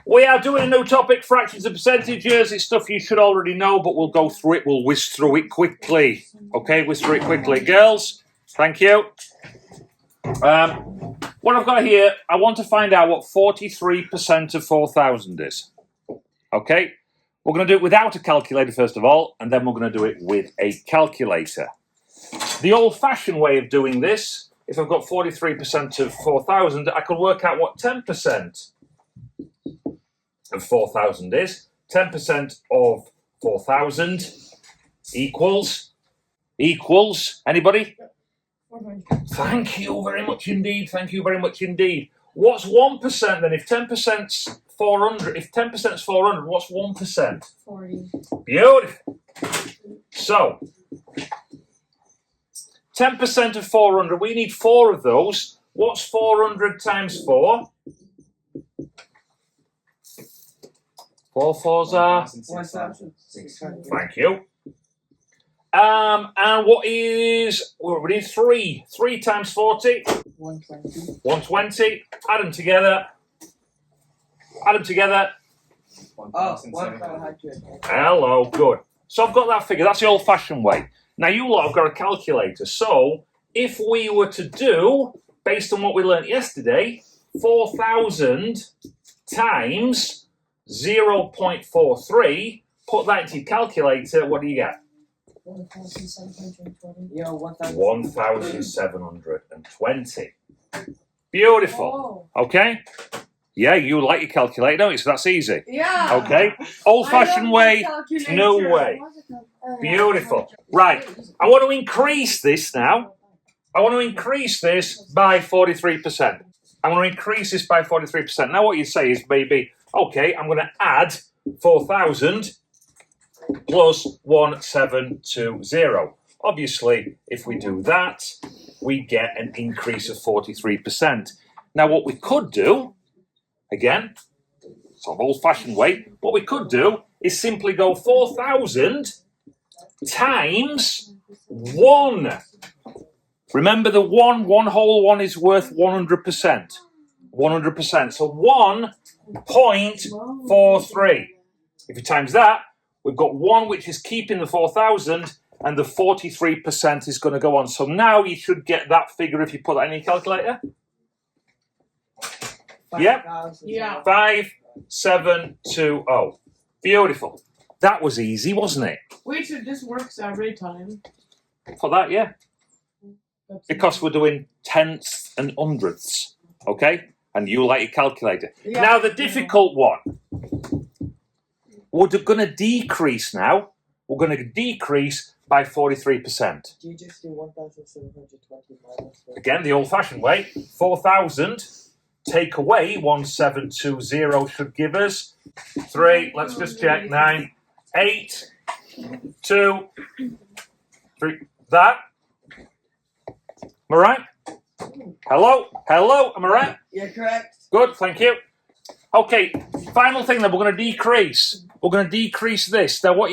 We are doing a new topic, fractions and percentages. It's stuff you should already know, but we'll go through it. We'll whiz through it quickly. Okay, whiz through it quickly. Girls, thank you. What I've got here, I want to find out what 43% of 4,000 is. Okay, we're going to do it without a calculator first of all, and then we're going to do it with a calculator. The old-fashioned way of doing this, if I've got 43% of 4,000, I could work out what 10% of 4,000 is. 10% of 4,000 equals, anybody? 400. Thank you very much indeed, thank you very much indeed. What's 1% then? If 10%'s 400, what's 1%? 40. Beautiful. So, 10% of 400, we need 4 of those. What's 400 times 4? 4 4s are? 1,600. Thank you. And what is, we need 3. 3 times 40? 120. 120. Add them together. Add them together. 1,100. Hello, good. So I've got that figure. That's the old-fashioned way. Now you lot have got a calculator. So if we were to do, based on what we learnt yesterday, 4,000 times 0.43, put that into your calculator, what do you get? 1,720. 1,720. Beautiful. Okay? Yeah, you like your calculator, don't you? So that's easy. Yeah. Okay? Old-fashioned way, new way. Beautiful. Right. I want to increase this now. I want to increase this by 43%. I want to increase this by 43%. Now what you say is maybe, okay, I'm going to add 4,000 plus 1,720. Obviously, if we do that, we get an increase of 43%. Now what we could do, again, sort of old-fashioned way, what we could do is simply go 4,000 times 1. Remember the one whole one is worth 100%. 100%. So 1.43. If you times that, we've got 1 which is keeping the 4,000 and the 43% is going to go on. So now you should get that figure if you put that in your calculator. Yeah? 5,720. Beautiful. That was easy, wasn't it? Wait, so this works every time? For that, yeah. Because we're doing tenths and hundredths, okay? And you like your calculator. Yeah. Now the difficult one. We're going to decrease now. We're going to decrease by 43%. Do you just do 1,720 minus 4? Again, the old-fashioned way. 4,000 take away 1,720 should give us 3. Let's just check. 9, 8, 2, 3. That. Am I right? Hello? Hello? Am I right? You're correct. Good, thank you. Okay, final thing that we're going to decrease. We're going to decrease this. Now, what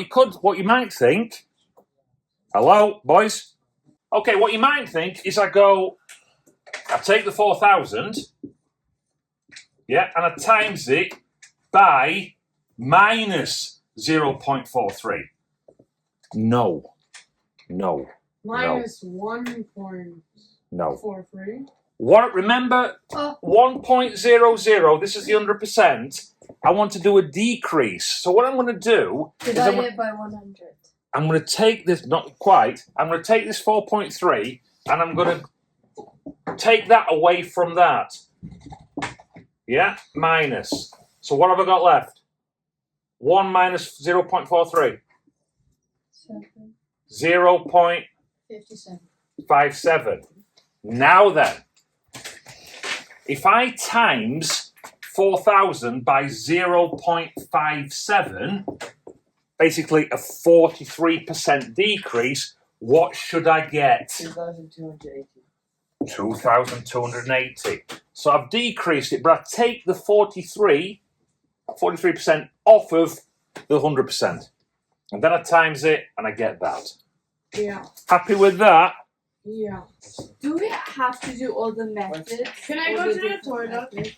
you might think. Hello, boys? Okay, what you might think is I take the 4,000, yeah, and I times it by minus 0.43. No. Minus 1.43. No. What? Remember, 1.00. This is the 100%. I want to do a decrease. So what I'm going to do divide it by 100. I'm going to take this. Not quite. I'm going to take this 4.3 and I'm going to take that away from that. Yeah. Minus. So what have I got left? 1 minus 0.43. 0.57. Now then, if I times 4,000 by 0.57, basically a 43% decrease, what should I get? 2,280. 2,280. So I've decreased it, but I take the 43% off of the 100%. And then I times it, and I get that. Yeah. Happy with that? Yeah. Do we have to do all the methods? Can I go to the toilet?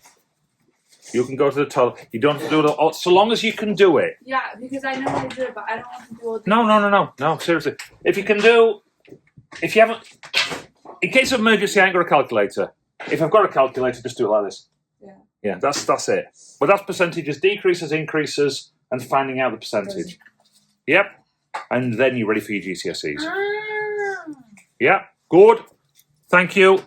You can go to the toilet. You don't have to do it all, so long as you can do it. Yeah, because I know how to do it, but I don't want to do all the No, seriously. If you haven't, in case of emergency, I ain't got a calculator. If I've got a calculator, just do it like this. Yeah. Yeah, that's it. But that's percentages, decreases, increases, and finding out the percentage. Yep. And then you're ready for your GCSEs. Ah. Yeah, good. Thank you.